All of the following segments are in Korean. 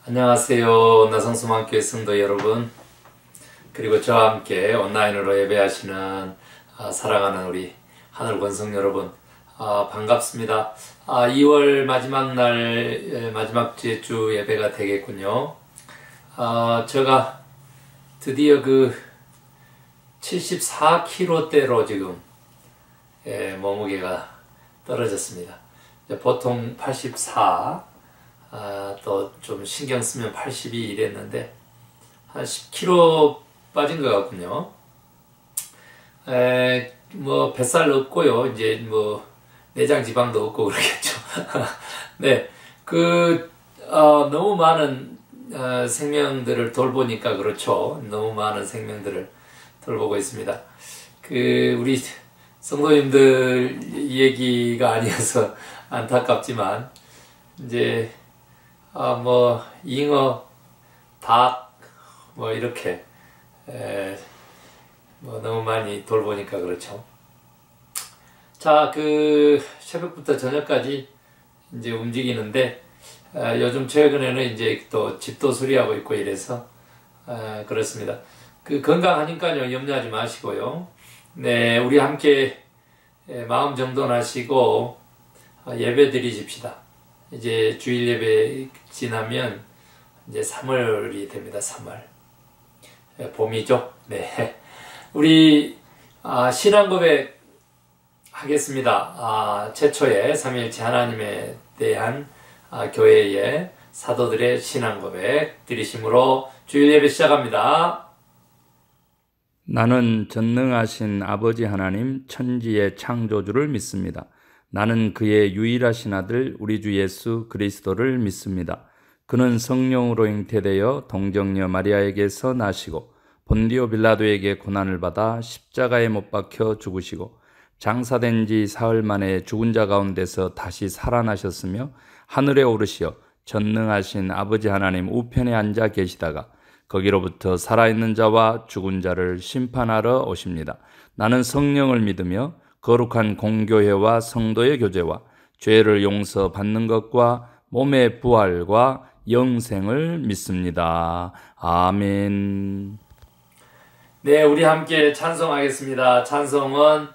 안녕하세요. 나성수만교회 성도 여러분, 그리고 저와 함께 온라인으로 예배하시는 사랑하는 우리 하늘 권성 여러분, 반갑습니다. 2월 마지막 날, 마지막 주 예배가 되겠군요. 제가 드디어 그 74kg대로 지금 몸무게가 떨어졌습니다. 보통 84, 또 좀 신경 쓰면 82 이랬는데 한 10kg 빠진 것 같군요. 뭐 뱃살 없고요. 이제 뭐 내장 지방도 없고 그러겠죠. 네, 너무 많은 생명들을 돌보니까 그렇죠. 너무 많은 생명들을 돌보고 있습니다. 우리 성도님들 얘기가 아니어서 안타깝지만 이제 뭐 잉어, 닭, 뭐 이렇게 뭐 너무 많이 돌보니까 그렇죠. 자, 새벽부터 저녁까지 이제 움직이는데 요즘 최근에는 이제 또 집도 수리하고 있고 이래서 그렇습니다. 건강하니까요, 염려하지 마시고요. 네, 우리 함께 마음 정돈하시고 예배 드리십시다. 이제 주일 예배 지나면 이제 3월이 됩니다. 3월. 봄이죠. 네. 우리 신앙 고백 하겠습니다. 최초의 삼위일체 하나님에 대한 교회의 사도들의 신앙 고백 드리심으로 주일 예배 시작합니다. 나는 전능하신 아버지 하나님 천지의 창조주를 믿습니다. 나는 그의 유일하신 아들 우리 주 예수 그리스도를 믿습니다. 그는 성령으로 잉태되어 동정녀 마리아에게서 나시고 본디오 빌라도에게 고난을 받아 십자가에 못 박혀 죽으시고 장사된 지 사흘 만에 죽은 자 가운데서 다시 살아나셨으며 하늘에 오르시어 전능하신 아버지 하나님 우편에 앉아 계시다가 거기로부터 살아있는 자와 죽은 자를 심판하러 오십니다. 나는 성령을 믿으며 거룩한 공교회와 성도의 교제와 죄를 용서받는 것과 몸의 부활과 영생을 믿습니다. 아멘. 네, 우리 함께 찬송하겠습니다. 찬송은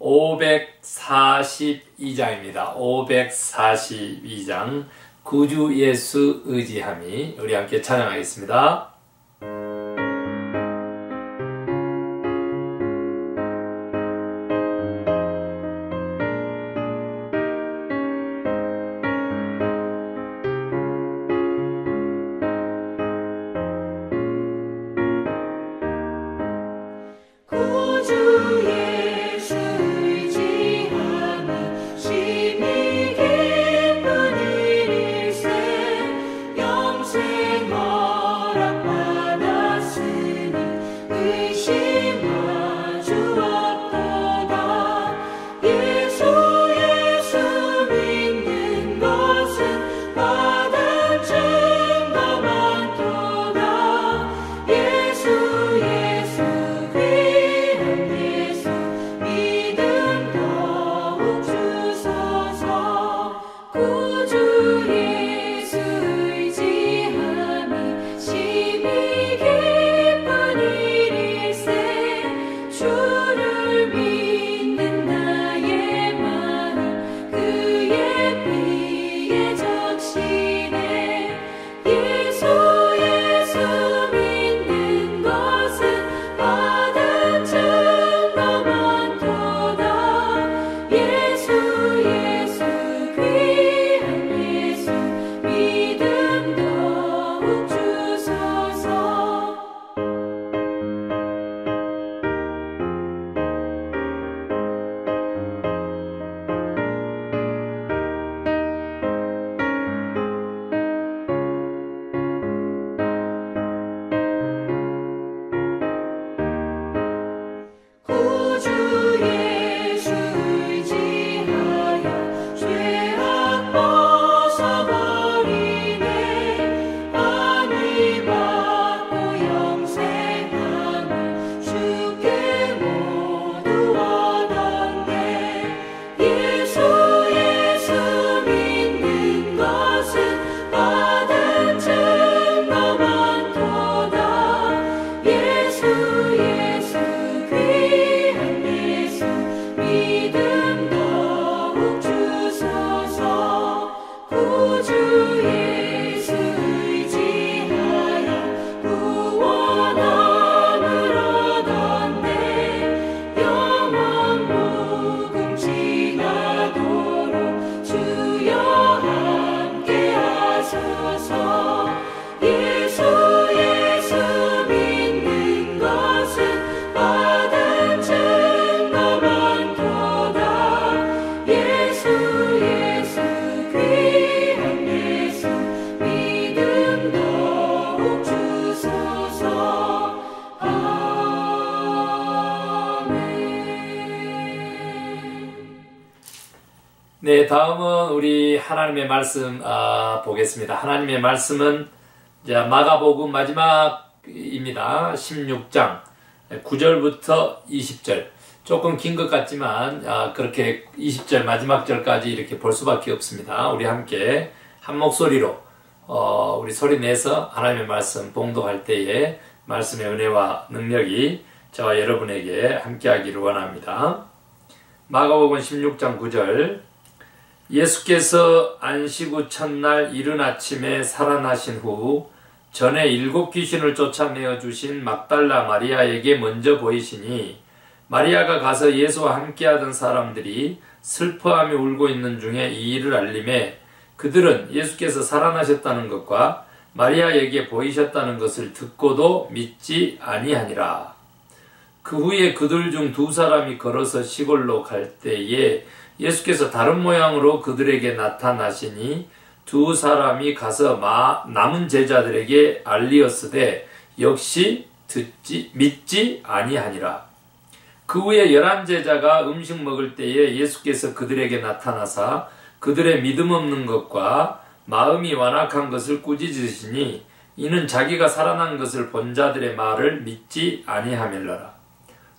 542장입니다. 542장 구주 예수 의지함이, 우리 함께 찬양하겠습니다. 영생 허락 네, 다음은 우리 하나님의 말씀 보겠습니다. 하나님의 말씀은 이제 마가복음 마지막입니다. 16장 9절부터 20절. 조금 긴 것 같지만 그렇게 20절 마지막 절까지 이렇게 볼 수밖에 없습니다. 우리 함께 한 목소리로 우리 소리 내서 하나님의 말씀 봉독할 때에 말씀의 은혜와 능력이 저와 여러분에게 함께하기를 원합니다. 마가복음 16장 9절. 예수께서 안식 후 첫날 이른 아침에 살아나신 후 전에 7 귀신을 쫓아내어 주신 막달라 마리아에게 먼저 보이시니 마리아가 가서 예수와 함께하던 사람들이 슬퍼하며 울고 있는 중에 이 일을 알림해 그들은 예수께서 살아나셨다는 것과 마리아에게 보이셨다는 것을 듣고도 믿지 아니하니라. 그 후에 그들 중 2 사람이 걸어서 시골로 갈 때에 예수께서 다른 모양으로 그들에게 나타나시니 2 사람이 가서 남은 제자들에게 알리었으되 역시 믿지 아니하니라. 그 후에 11 제자가 음식 먹을 때에 예수께서 그들에게 나타나사 그들의 믿음 없는 것과 마음이 완악한 것을 꾸짖으시니 이는 자기가 살아난 것을 본 자들의 말을 믿지 아니하밀러라.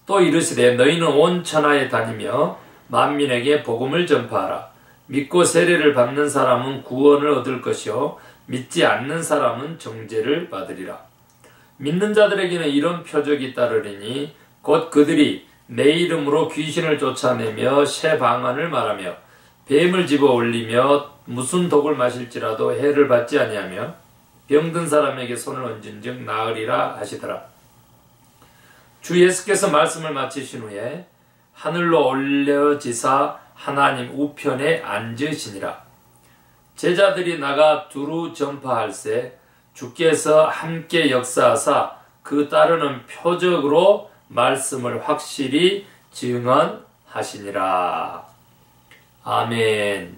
또 이르시되 너희는 온 천하에 다니며 만민에게 복음을 전파하라. 믿고 세례를 받는 사람은 구원을 얻을 것이요 믿지 않는 사람은 정죄를 받으리라. 믿는 자들에게는 이런 표적이 따르리니 곧 그들이 내 이름으로 귀신을 쫓아내며 새 방언을 말하며 뱀을 집어 올리며 무슨 독을 마실지라도 해를 받지 아니하며 병든 사람에게 손을 얹은즉 나으리라 하시더라. 주 예수께서 말씀을 마치신 후에 하늘로 올려지사 하나님 우편에 앉으시니라. 제자들이 나가 두루 전파할세 주께서 함께 역사하사 그 따르는 표적으로 말씀을 확실히 증언하시니라. 아멘.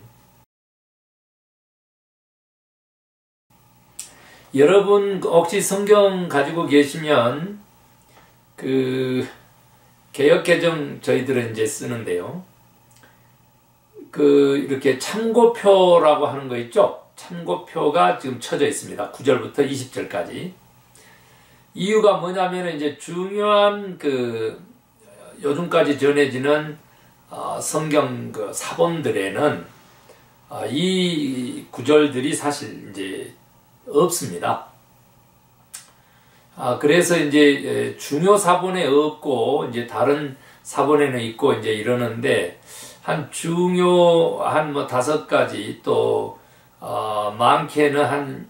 여러분 혹시 성경 가지고 계시면 개역개정 저희들은 이제 쓰는데요. 이렇게 참고표라고 하는 거 있죠? 참고표가 지금 쳐져 있습니다. 9절부터 20절까지. 이유가 뭐냐면 이제 중요한 요즘까지 전해지는 성경 사본들에는 이 구절들이 사실 이제 없습니다. 그래서 이제 중요 사본에 없고 이제 다른 사본에는 있고 이제 이러는데 한 5가지 또 많게는 한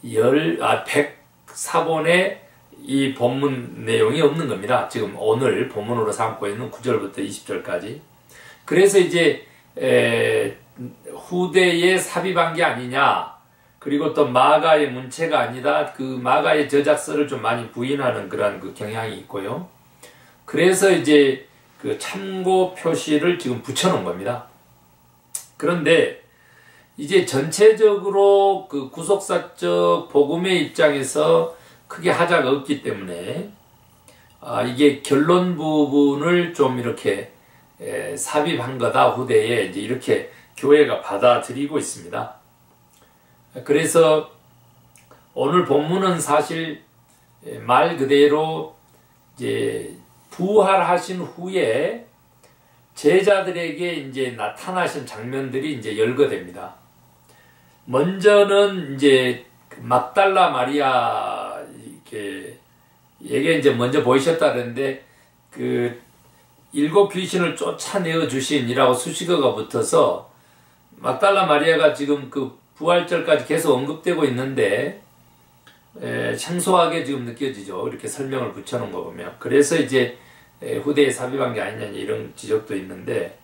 100 사본에 이 본문 내용이 없는 겁니다. 지금 오늘 본문으로 삼고 있는 9절부터 20절까지. 그래서 이제 후대에 삽입한 게 아니냐, 그리고 또 마가의 문체가 아니다, 그 마가의 저작서를 좀 많이 부인하는 그런 경향이 있고요. 그래서 이제 참고 표시를 지금 붙여놓은 겁니다. 그런데 이제 전체적으로 구속사적 복음의 입장에서 크게 하자가 없기 때문에 이게 결론 부분을 좀 이렇게 삽입한 거다 후대에 이제 이렇게 교회가 받아들이고 있습니다. 그래서 오늘 본문은 사실 말 그대로 이제 부활하신 후에 제자들에게 이제 나타나신 장면들이 이제 열거됩니다. 먼저는 이제 막달라 마리아 얘게 이제 먼저 보이셨다 그랬는데 7 귀신을 쫓아내어 주신이라고 수식어가 붙어서 막달라 마리아가 지금 부활절까지 계속 언급되고 있는데 생소하게 지금 느껴지죠. 이렇게 설명을 붙여놓은 거 보면. 그래서 이제 후대에 삽입한 게 아니냐 이런 지적도 있는데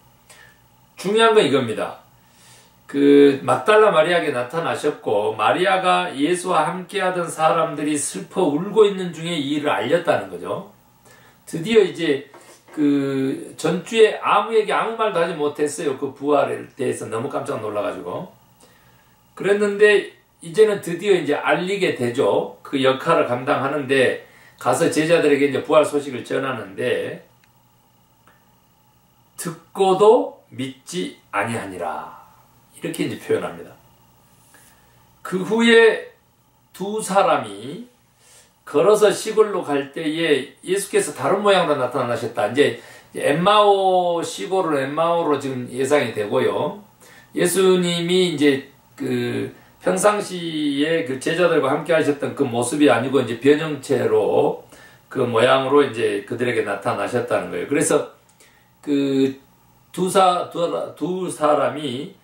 중요한 건 이겁니다. 막달라 마리아에게 나타나셨고 마리아가 예수와 함께하던 사람들이 슬퍼 울고 있는 중에 이 일을 알렸다는 거죠. 드디어 이제 전주에 아무에게 아무 말도 하지 못했어요. 부활에 대해서 너무 깜짝 놀라가지고. 그랬는데 이제는 드디어 이제 알리게 되죠. 그 역할을 감당하는데 가서 제자들에게 이제 부활 소식을 전하는데 듣고도 믿지 아니하니라. 이렇게 이제 표현합니다. 그 후에 두 사람이 걸어서 시골로 갈 때에 예수께서 다른 모양으로 나타나셨다. 이제 엠마오 시골은 엠마오로 지금 예상이 되고요. 예수님이 이제 그 평상시에 그 제자들과 함께 하셨던 그 모습이 아니고 이제 변형체로 그 모양으로 이제 그들에게 나타나셨다는 거예요. 그래서 그 두 사람이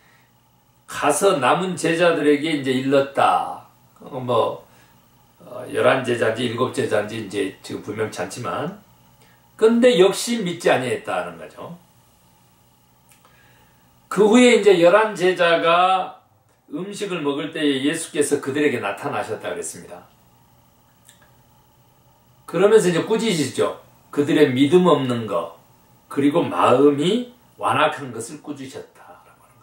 가서 남은 제자들에게 이제 일렀다. 11제자인지 7제자인지 이제 지금 분명치 않지만, 근데 역시 믿지 아니했다는 거죠. 그 후에 이제 11제자가 음식을 먹을 때에 예수께서 그들에게 나타나셨다 그랬습니다. 그러면서 이제 꾸짖으시죠. 그들의 믿음 없는 것, 그리고 마음이 완악한 것을 꾸짖으셨다라고 하는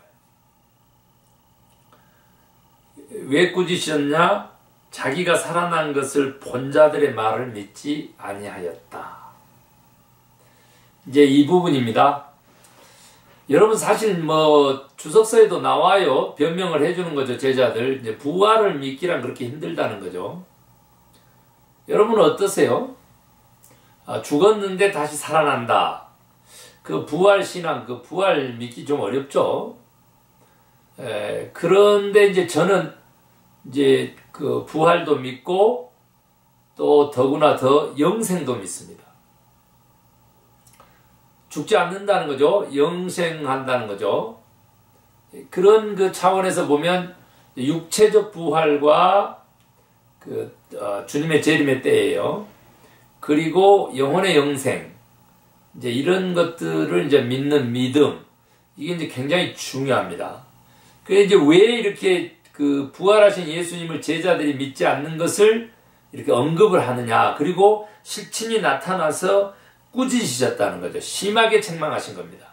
거예요. 왜 꾸짖으셨냐? 자기가 살아난 것을 본 자들의 말을 믿지 아니하였다. 이제 이 부분입니다. 여러분 사실 뭐 주석서에도 나와요. 변명을 해주는 거죠. 제자들 이제 부활을 믿기란 그렇게 힘들다는 거죠. 여러분은 어떠세요? 죽었는데 다시 살아난다. 그 부활 신앙, 그 부활 믿기 좀 어렵죠. 그런데 이제 저는 이제 그 부활도 믿고 또 더구나 더 영생도 믿습니다. 죽지 않는다는 거죠. 영생한다는 거죠. 그런 그 차원에서 보면 육체적 부활과 그 주님의 재림의 때예요. 그리고 영혼의 영생, 이제 이런 것들을 이제 믿는 믿음, 이게 이제 굉장히 중요합니다. 그게 이제 왜 이렇게 그 부활하신 예수님을 제자들이 믿지 않는 것을 이렇게 언급을 하느냐. 그리고 실친이 나타나서 꾸짖으셨다는 거죠. 심하게 책망하신 겁니다.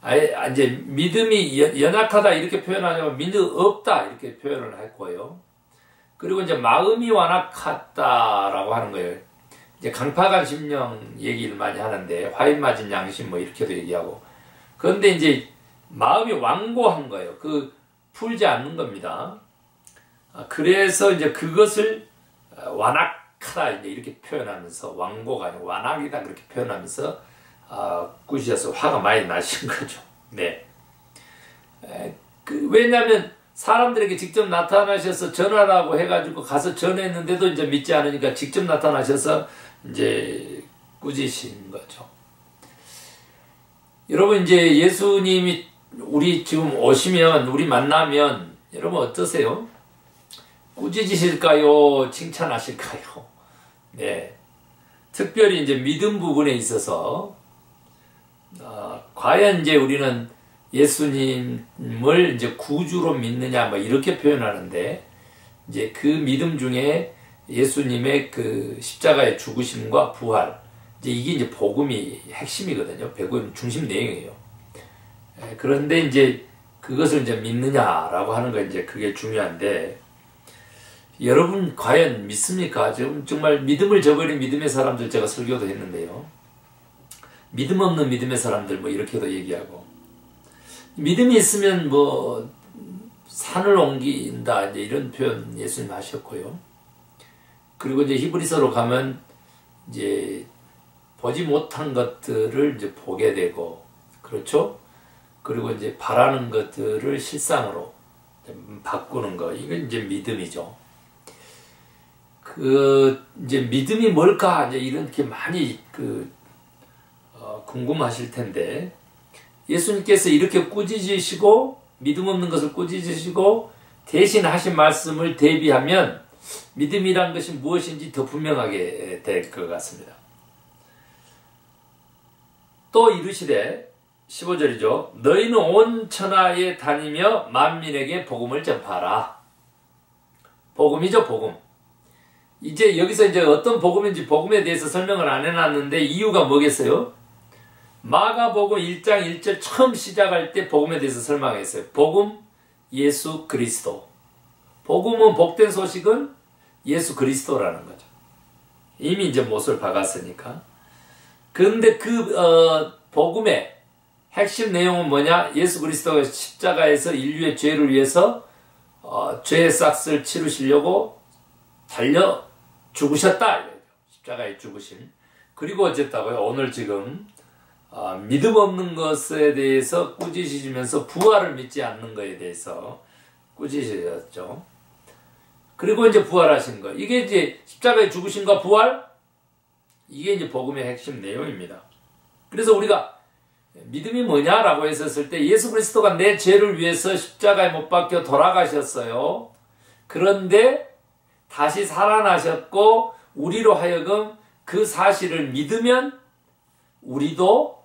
아예 이제 믿음이 연약하다 이렇게 표현하냐면 믿음 없다 이렇게 표현을 했고요. 그리고 이제 마음이 완악하다라고 하는 거예요. 이제 강팍한 심령 얘기를 많이 하는데 화인 맞은 양심 뭐 이렇게도 얘기하고. 그런데 이제 마음이 완고한 거예요. 그 풀지 않는 겁니다. 그래서 이제 그것을 완악하다 이제 이렇게 표현하면서 완고가 아니고 완악이다 그렇게 표현하면서 꾸짖어서 화가 많이 나신 거죠. 네. 왜냐하면 사람들에게 직접 나타나셔서 전하라고 해가지고 가서 전했는데도 이제 믿지 않으니까 직접 나타나셔서 이제 꾸짖으신 거죠. 여러분 이제 예수님이 우리 지금 오시면 우리 만나면 여러분 어떠세요? 꾸짖으실까요? 칭찬하실까요? 네. 특별히 이제 믿음 부분에 있어서 과연 이제 우리는 예수님을 이제 구주로 믿느냐 뭐 이렇게 표현하는데 이제 그 믿음 중에 예수님의 그 십자가의 죽으심과 부활 이제 이게 이제 복음이 핵심이거든요. 복음 중심 내용이에요. 그런데 이제 그것을 이제 믿느냐라고 하는 거 이제 그게 중요한데 여러분 과연 믿습니까? 지금 정말 믿음을 저버린 믿음의 사람들 제가 설교도 했는데요. 믿음 없는 믿음의 사람들 뭐 이렇게도 얘기하고 믿음이 있으면 뭐 산을 옮긴다 이제 이런 표현 예수님 하셨고요. 그리고 이제 히브리서로 가면 이제 보지 못한 것들을 이제 보게 되고 그렇죠? 그리고 이제 바라는 것들을 실상으로 바꾸는 거 이건 이제 믿음이죠. 그 이제 믿음이 뭘까 이제 이렇게 많이 궁금하실 텐데 예수님께서 이렇게 꾸짖으시고 믿음 없는 것을 꾸짖으시고 대신 하신 말씀을 대비하면 믿음이란 것이 무엇인지 더 분명하게 될 것 같습니다. 또 이르시되 15절이죠. 너희는 온 천하에 다니며 만민에게 복음을 전파하라. 복음이죠, 복음. 이제 여기서 이제 어떤 복음인지 복음에 대해서 설명을 안 해놨는데 이유가 뭐겠어요? 마가복음 1장 1절 처음 시작할 때 복음에 대해서 설명했어요. 복음, 예수 그리스도. 복음은 복된 소식은 예수 그리스도라는 거죠. 이미 이제 못을 박았으니까. 그런데 복음의 핵심 내용은 뭐냐? 예수 그리스도가 십자가에서 인류의 죄를 위해서 죄의 싹을 치르시려고 달려 죽으셨다. 십자가에 죽으심. 그리고 어쨌다고요? 오늘 지금 믿음 없는 것에 대해서 꾸짖으시면서 부활을 믿지 않는 것에 대해서 꾸짖으셨죠. 그리고 이제 부활하신 거. 이게 이제 십자가에 죽으심과 부활? 이게 이제 복음의 핵심 내용입니다. 그래서 우리가 믿음이 뭐냐라고 했었을 때 예수 그리스도가 내 죄를 위해서 십자가에 못 박혀 돌아가셨어요. 그런데 다시 살아나셨고 우리로 하여금 그 사실을 믿으면 우리도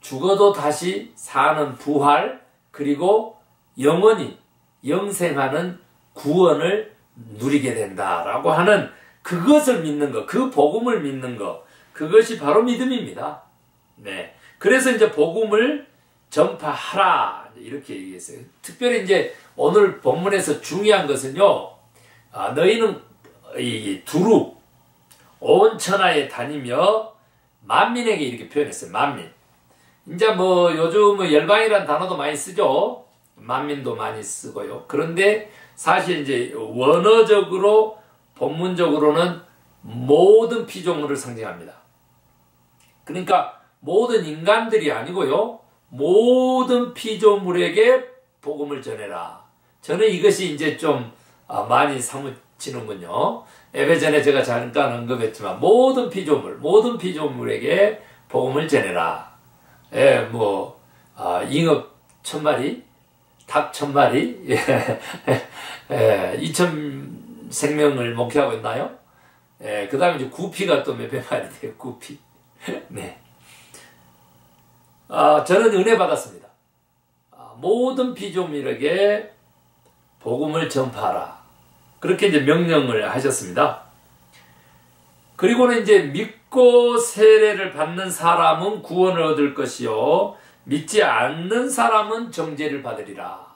죽어도 다시 사는 부활 그리고 영원히 영생하는 구원을 누리게 된다라고 하는 그것을 믿는 것, 그 복음을 믿는 것, 그것이 바로 믿음입니다. 네. 그래서 이제 복음을 전파하라 이렇게 얘기했어요. 특별히 이제 오늘 본문에서 중요한 것은요, 너희는 이 두루 온 천하에 다니며 만민에게 이렇게 표현했어요. 만민. 이제 뭐 요즘 열방이라는 단어도 많이 쓰죠. 만민도 많이 쓰고요. 그런데 사실 이제 원어적으로 본문적으로는 모든 피조물을 상징합니다. 그러니까 모든 인간들이 아니고요. 모든 피조물에게 복음을 전해라. 저는 이것이 이제 좀 많이 사무치는군요. 예배전에 제가 잠깐 언급했지만 모든 피조물에게 복음을 전해라. 예, 뭐 잉어 1000마리, 닭 1000마리, 2000 생명을 목회하고 있나요? 예, 그 다음에 이제 구피가 또 몇백 마리 돼요, 구피. 네. 저는 은혜 받았습니다. 모든 피조물에게 복음을 전파하라. 그렇게 이제 명령을 하셨습니다. 그리고는 이제 믿고 세례를 받는 사람은 구원을 얻을 것이요. 믿지 않는 사람은 정죄를 받으리라.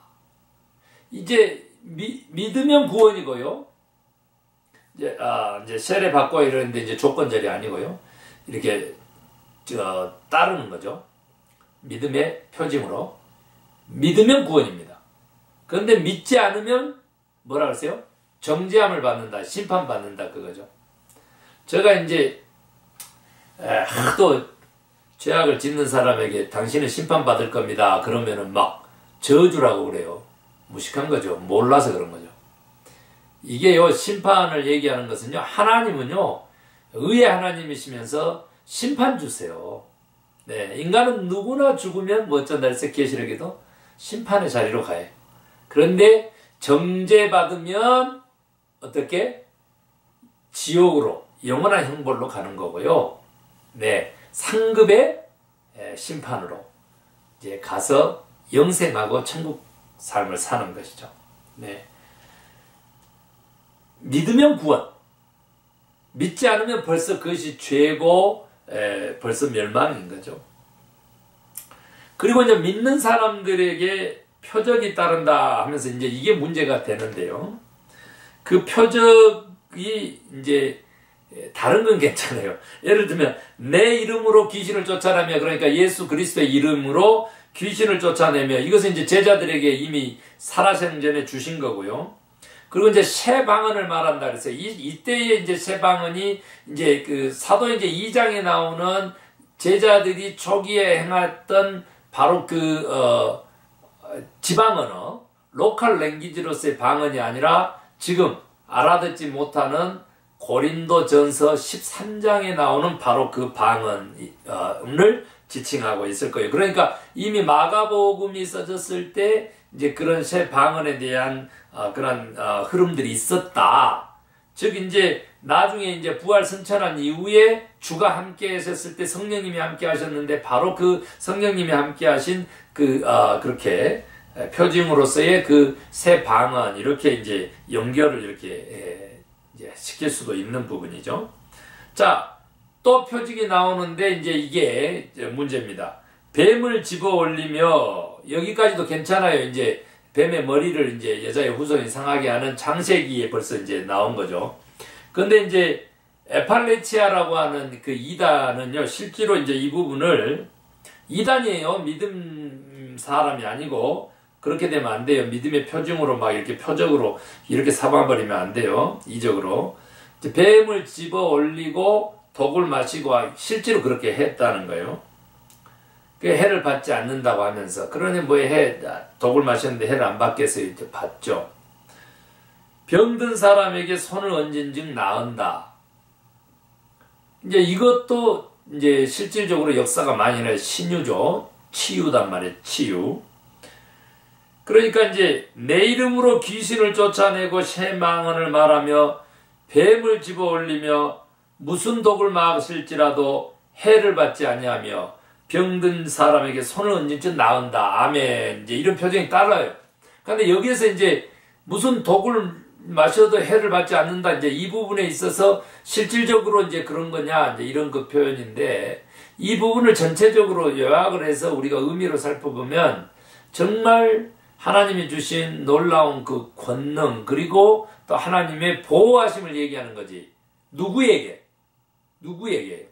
이제 믿으면 구원이고요. 이제 세례 받고 이러는데 이제 조건절이 아니고요. 이렇게 따르는 거죠. 믿음의 표징으로. 믿으면 구원입니다. 그런데 믿지 않으면 뭐라 그러세요? 정죄함을 받는다, 심판받는다 그거죠. 제가 이제 하도 죄악을 짓는 사람에게 당신은 심판받을 겁니다. 그러면은 막 저주라고 그래요. 무식한 거죠. 몰라서 그런 거죠. 이게요, 심판을 얘기하는 것은요, 하나님은요, 의의 하나님이시면서 심판 주세요. 네, 인간은 누구나 죽으면 뭐 어쩐다 해서 계시록에도 심판의 자리로 가요. 그런데 정죄받으면 어떻게? 지옥으로, 영원한 형벌로 가는 거고요. 네, 상급의 심판으로 이제 가서 영생하고 천국 삶을 사는 것이죠. 네. 믿으면 구원. 믿지 않으면 벌써 그것이 죄고 벌써 멸망인 거죠. 그리고 이제 믿는 사람들에게 표적이 따른다 하면서 이제 이게 문제가 되는데요. 그 표적이 이제 다른 건 괜찮아요. 예를 들면 내 이름으로 귀신을 쫓아내며, 그러니까 예수 그리스도의 이름으로 귀신을 쫓아내며, 이것은 이제 제자들에게 이미 살아생전에 주신 거고요. 그리고 이제 새 방언을 말한다 그랬어요. 이때의 이제 새 방언이 이제 그 사도행전 2장에 나오는 제자들이 초기에 행했던 바로 그 지방언어, 로컬 랭귀지로서의 방언이 아니라 지금 알아듣지 못하는 고린도전서 13장에 나오는 바로 그 방언을 지칭하고 있을 거예요. 그러니까 이미 마가복음이 써졌을 때 이제 그런 새 방언에 대한 그런 흐름들이 있었다. 즉 이제 나중에 이제 부활 승천한 이후에 주가 함께 하셨을 때 성령님이 함께 하셨는데 바로 그 성령님이 함께 하신 그렇게 표징으로서의 그 새 방언, 이렇게 이제 연결을 이렇게 이제 시킬 수도 있는 부분이죠. 자, 또 표징이 나오는데 이제 이게 문제입니다. 뱀을 집어 올리며, 여기까지도 괜찮아요. 이제 뱀의 머리를 이제 여자의 후손이 상하게 하는 창세기에 벌써 이제 나온 거죠. 근데 이제 에팔레치아라고 하는 그 이단은요, 실제로 이제 이 부분을 이단이에요. 믿음 사람이 아니고. 그렇게 되면 안 돼요. 믿음의 표징으로 막 이렇게 표적으로 이렇게 삼아버리면 안 돼요. 이적으로. 뱀을 집어 올리고 독을 마시고 실제로 그렇게 했다는 거예요. 그 해를 받지 않는다고 하면서. 그러니 뭐 독을 마셨는데 해를 안 받겠어요. 이제 받죠. 병든 사람에게 손을 얹은 즉 나은다. 이제 이것도 이제 실질적으로 역사가 많이 나요. 신유죠. 치유단 말이에요. 치유. 그러니까 이제 내 이름으로 귀신을 쫓아내고 새 망언을 말하며 뱀을 집어 올리며 무슨 독을 마실지라도 해를 받지 아니하며 병든 사람에게 손을 얹은 즉 나은다. 아멘. 이제 이런 표정이 따라요. 그런데 여기에서 이제 무슨 독을 마셔도 해를 받지 않는다. 이제 이 부분에 있어서 실질적으로 이제 그런 거냐. 이제 이런 그 표현인데 이 부분을 전체적으로 요약을 해서 우리가 의미로 살펴보면 정말 하나님이 주신 놀라운 그 권능 그리고 또 하나님의 보호하심을 얘기하는 거지. 누구에게? 누구에게요?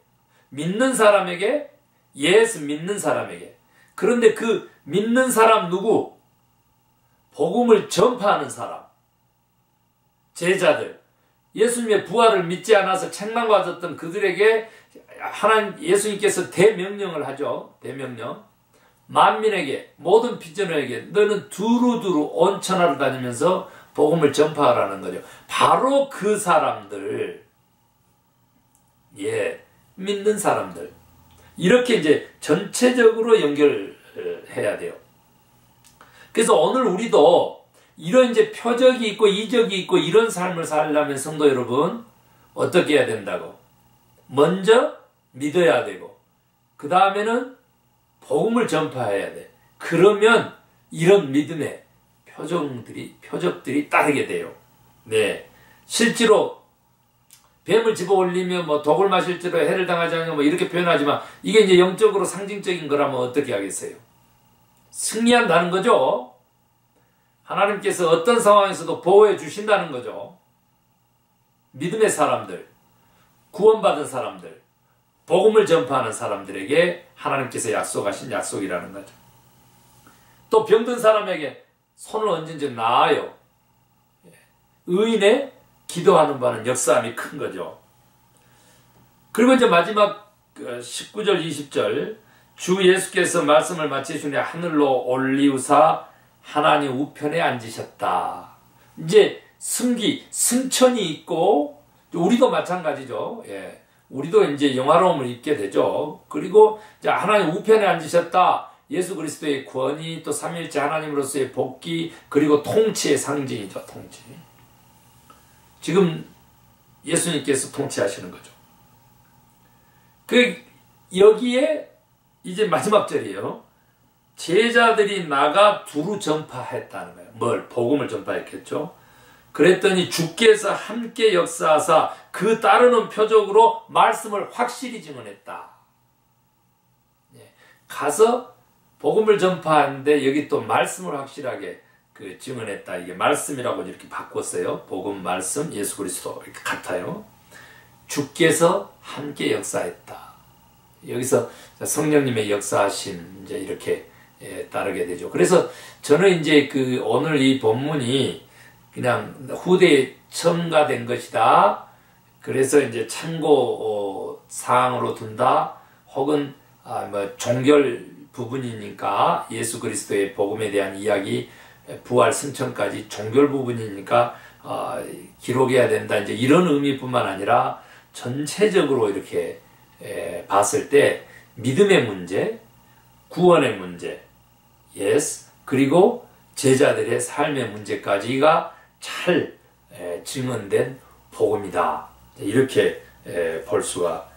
믿는 사람에게? 예수 믿는 사람에게. 그런데 그 믿는 사람 누구? 복음을 전파하는 사람. 제자들. 예수님의 부활을 믿지 않아서 책망받았던 그들에게 예수님께서 대명령을 하죠. 대명령. 만민에게 모든 피조물에게 너는 두루두루 온 천하를 다니면서 복음을 전파하라는 거죠. 바로 그 사람들, 믿는 사람들 이렇게 이제 전체적으로 연결해야 돼요. 그래서 오늘 우리도 이런 이제 표적이 있고 이적이 있고 이런 삶을 살려면 성도 여러분 어떻게 해야 된다고? 먼저 믿어야 되고 그 다음에는 복음을 전파해야 돼. 그러면 이런 믿음의 표적들이 따르게 돼요. 네. 실제로 뱀을 집어 올리면 뭐 독을 마실지로 해를 당하지 않으면 뭐 이렇게 표현하지만 이게 이제 영적으로 상징적인 거라면 어떻게 하겠어요? 승리한다는 거죠. 하나님께서 어떤 상황에서도 보호해 주신다는 거죠. 믿음의 사람들, 구원받은 사람들, 복음을 전파하는 사람들에게 하나님께서 약속하신 약속이라는 거죠. 또 병든 사람에게 손을 얹은 즉 나아요. 의인의 기도하는 바는 역사함이 큰 거죠. 그리고 이제 마지막 19절 20절 주 예수께서 말씀을 마치시니 하늘로 올리우사 하나님 우편에 앉으셨다. 이제 승천이 있고 우리도 마찬가지죠. 우리도 이제 영화로움을 입게 되죠. 그리고 이제 하나님 우편에 앉으셨다. 예수 그리스도의 권위 또 삼위일체 하나님으로서의 복귀 그리고 통치의 상징이죠. 통치. 지금 예수님께서 통치하시는 거죠. 여기에 이제 마지막 절이에요. 제자들이 나가 두루 전파했다는 거예요. 뭘? 복음을 전파했겠죠. 그랬더니 주께서 함께 역사하사 그 따르는 표적으로 말씀을 확실히 증언했다. 가서 복음을 전파하는데 여기 또 말씀을 확실하게 증언했다. 이게 말씀이라고 이렇게 바꿨어요. 복음, 말씀, 예수 그리스도 이렇게 같아요. 주께서 함께 역사했다. 여기서 성령님의 역사하심 이제 이렇게 따르게 되죠. 그래서 저는 이제 오늘 이 본문이 그냥 후대에 첨가된 것이다. 그래서 이제 참고 사항으로 둔다. 혹은 종결 부분이니까 예수 그리스도의 복음에 대한 이야기, 부활 승천까지 종결 부분이니까 기록해야 된다. 이제 이런 의미뿐만 아니라 전체적으로 이렇게 봤을 때 믿음의 문제, 구원의 문제, 그리고 제자들의 삶의 문제까지가 잘 증언된 복음이다. 이렇게 볼 수가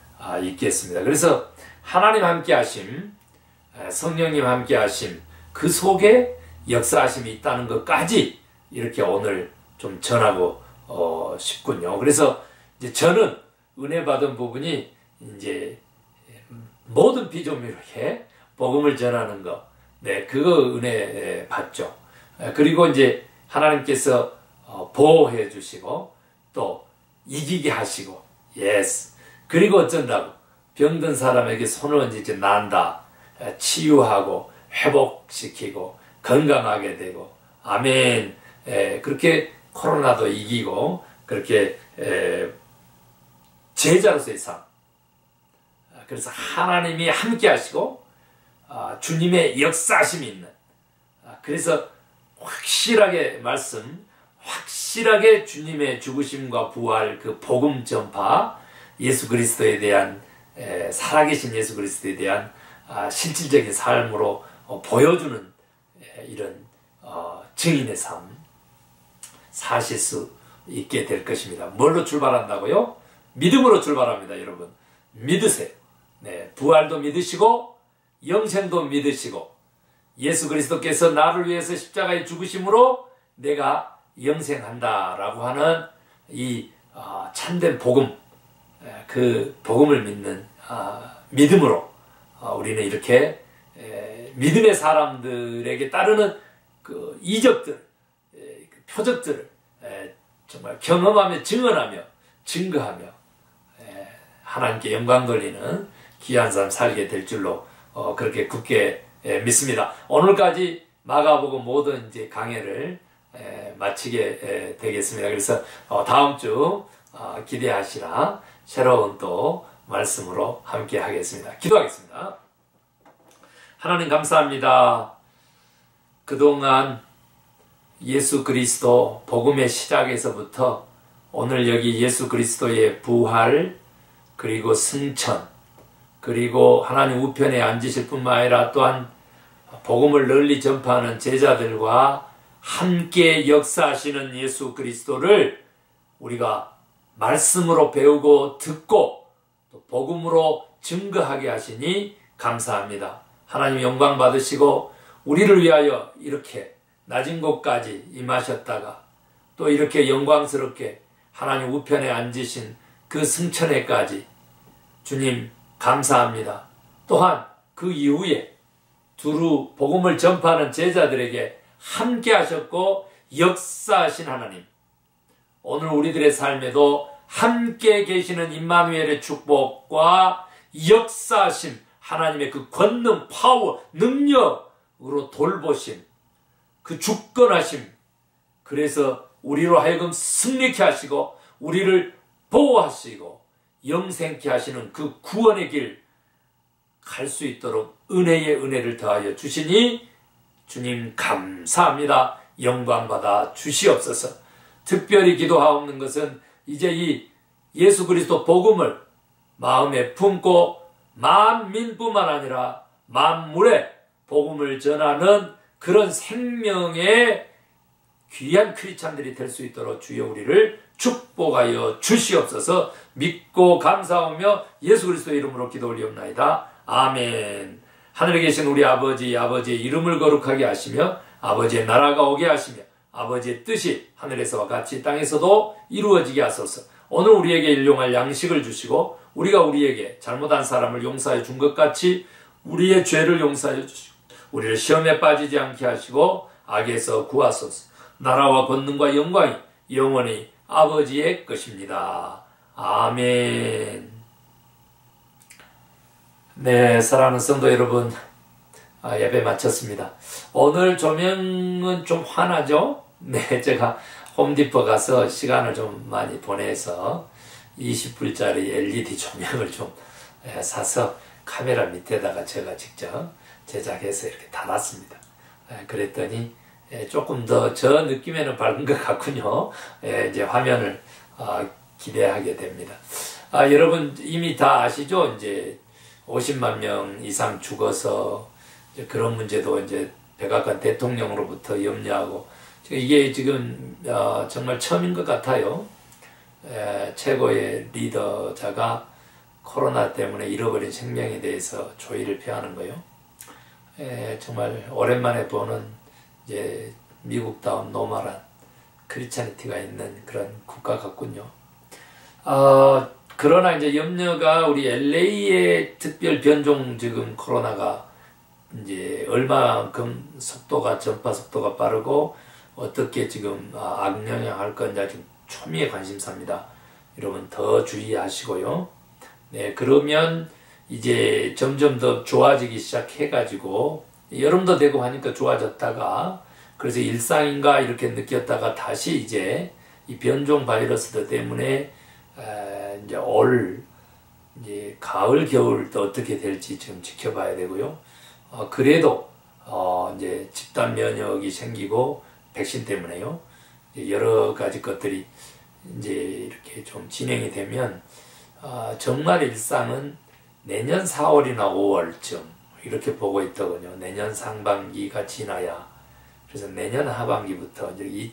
있겠습니다. 그래서 하나님 함께 하심, 성령님 함께 하심, 그 속에 역사하심이 있다는 것까지 이렇게 오늘 좀 전하고 싶군요. 그래서 이제 저는 은혜 받은 부분이 이제 모든 피조물에게 복음을 전하는 것, 그거 은혜 받죠. 그리고 이제 하나님께서 보호해 주시고 또 이기게 하시고, 그리고 어쩐다고 병든 사람에게 손을 얹지 난다. 치유하고 회복시키고 건강하게 되고, 아멘. 그렇게 코로나도 이기고 그렇게 제자로서의 삶, 그래서 하나님이 함께 하시고 주님의 역사심이 있는, 그래서 확실하게 말씀, 확실하게 주님의 죽으심과 부활, 그 복음 전파, 예수 그리스도에 대한, 살아계신 예수 그리스도에 대한 실질적인 삶으로 보여주는 이런 증인의 삶 사실 수 있게 될 것입니다. 뭘로 출발한다고요? 믿음으로 출발합니다. 여러분, 믿으세요. 네, 부활도 믿으시고 영생도 믿으시고, 예수 그리스도께서 나를 위해서 십자가에 죽으심으로 내가 영생한다라고 하는 이 참된 복음, 그 복음을 믿는 믿음으로 우리는 이렇게 믿음의 사람들에게 따르는 그 이적들, 그 표적들을 정말 경험하며 증언하며 증거하며 하나님께 영광 돌리는 귀한 삶 살게 될 줄로 그렇게 굳게 믿습니다. 오늘까지 마가복음 모든 이제 강해를 마치게 되겠습니다. 그래서 다음 주 기대하시라 새로운 또 말씀으로 함께 하겠습니다. 기도하겠습니다. 하나님 감사합니다. 그동안 예수 그리스도 복음의 시작에서부터 오늘 여기 예수 그리스도의 부활, 그리고 승천, 그리고 하나님 우편에 앉으실 뿐만 아니라 또한 복음을 널리 전파하는 제자들과 함께 역사하시는 예수 그리스도를 우리가 말씀으로 배우고 듣고 또 복음으로 증거하게 하시니 감사합니다. 하나님 영광 받으시고 우리를 위하여 이렇게 낮은 곳까지 임하셨다가 또 이렇게 영광스럽게 하나님 우편에 앉으신 그 승천회까지 주님 감사합니다. 또한 그 이후에 두루 복음을 전파하는 제자들에게 함께 하셨고 역사하신 하나님, 오늘 우리들의 삶에도 함께 계시는 임마누엘의 축복과 역사하심, 하나님의 그 권능, 파워, 능력으로 돌보심, 그 주권하심, 그래서 우리로 하여금 승리케 하시고 우리를 보호하시고 영생케 하시는 그 구원의 길 갈 수 있도록 은혜의 은혜를 더하여 주시니 주님 감사합니다. 영광 받아 주시옵소서. 특별히 기도하옵는 것은 이제 이 예수 그리스도 복음을 마음에 품고 만민뿐만 아니라 만물에 복음을 전하는 그런 생명의 귀한 크리스찬들이 될 수 있도록 주여 우리를 축복하여 주시옵소서. 믿고 감사하며 예수 그리스도의 이름으로 기도 올리옵나이다. 아멘. 하늘에 계신 우리 아버지, 아버지의 이름을 거룩하게 하시며 아버지의 나라가 오게 하시며 아버지의 뜻이 하늘에서와 같이 땅에서도 이루어지게 하소서. 오늘 우리에게 일용할 양식을 주시고 우리가 우리에게 잘못한 사람을 용서해 준 것 같이 우리의 죄를 용서해 주시고 우리를 시험에 빠지지 않게 하시고 악에서 구하소서. 나라와 권능과 영광이 영원히 아버지의 것입니다. 아멘. 네, 사랑하는 성도 여러분, 예배 마쳤습니다. 오늘 조명은 좀 환하죠? 네, 제가 홈디포 가서 시간을 좀 많이 보내서 20불짜리 LED 조명을 좀 사서 카메라 밑에다가 제가 직접 제작해서 이렇게 달았습니다. 그랬더니 조금 더 저 느낌에는 밝은 것 같군요. 이제 화면을 기대하게 됩니다. 여러분 이미 다 아시죠? 이제 50만 명 이상 죽어서 이제 그런 문제도 이제 백악관 대통령으로부터 염려하고 이게 지금 정말 처음인 것 같아요. 최고의 리더자가 코로나 때문에 잃어버린 생명에 대해서 조의를 표하는 거요. 정말 오랜만에 보는 이제 미국다운 노멀한 크리스찬리티가 있는 그런 국가 같군요. 그러나 이제 염려가 우리 LA의 특별 변종 지금 코로나가 이제 얼마만큼 전파 속도가 빠르고 어떻게 지금 악영향할 건지 지금 초미의 관심사입니다. 여러분 더 주의하시고요. 네, 그러면 이제 점점 더 좋아지기 시작해가지고 여름도 되고 하니까 좋아졌다가 그래서 일상인가 이렇게 느꼈다가 다시 이제 이 변종 바이러스들 때문에 이제 가을 겨울 또 어떻게 될지 좀 지켜봐야 되고요. 그래도 이제 집단 면역이 생기고 백신 때문에요. 여러 가지 것들이 이제 이렇게 좀 진행이 되면 정말 일상은 내년 4월이나 5월쯤 이렇게 보고 있더군요. 내년 상반기가 지나야. 그래서 내년 하반기부터 이제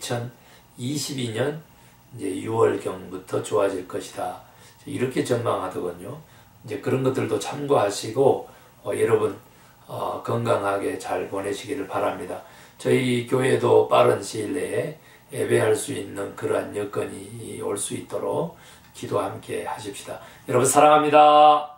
2022년 이제 6월경부터 좋아질 것이다. 이렇게 전망하더군요. 이제 그런 것들도 참고하시고 여러분 건강하게 잘 보내시기를 바랍니다. 저희 교회도 빠른 시일 내에 예배할 수 있는 그러한 여건이 올 수 있도록 기도 함께 하십시다. 여러분 사랑합니다.